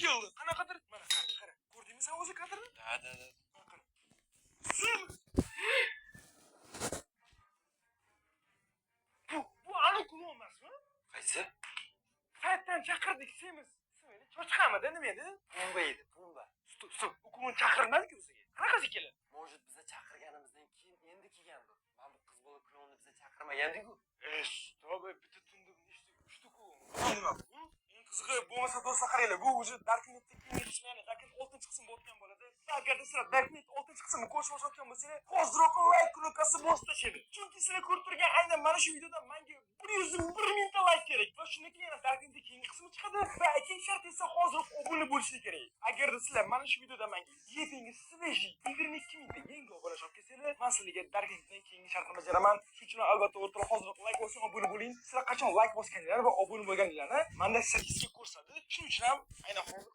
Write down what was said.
keldi. Qanaqadir mana qara. Ko'rdingmi sen o'zi kadrni? Da. Bu aniq kulon emasmi? Qaysi? Saytdan chaqirdik semiz. Ismini cho'chqamidi nima edi? Pumba edi, pumba. Stop. U kulon chaqirmadi-ku bizga. Qanaqasi keladi? Может, biza chaqirganimizdan keyin endi kelgandir. Mana bu qiz bola klonni biza chaqirmagandik-ku. Stop, bitta tundim uchdi-ku. Nima bu? Eng qizig'i bo'lmasa do'stlar qaranglar, bu уже Darknet'da keyingi ishlarni, Darknet 6-qism bo'lgan bo'ladi. Agarda sizlar Darknet 6-qismni ko'rishni boshlagan bo'lsangiz, hozirroq like knopkasi bosib tashlang. Chunki sizlar ko'rib turgan aynan mana shu videoda menga 101 mingta like kerak. Va shundan keyin yana Darknetda keyingi qismi chiqadi va ikkinchi shart esa hozirroq obuna bo'lishingiz kerak. Agarda sizlar mana shu videoda menga yetingi sveji 22 mingta yangi obunachi olib kelsanglar, men sizlarga Darknetdan keyingi shartni bajaraman. Shuning uchun albatta o'rtaroq hozirroq like bosing, obuna bo'ling. Sizlar qachon like bosganinglar va obuna bo'lganinglarni menda statistika ko'rsatadi. Shuning uchun ham aynan hozir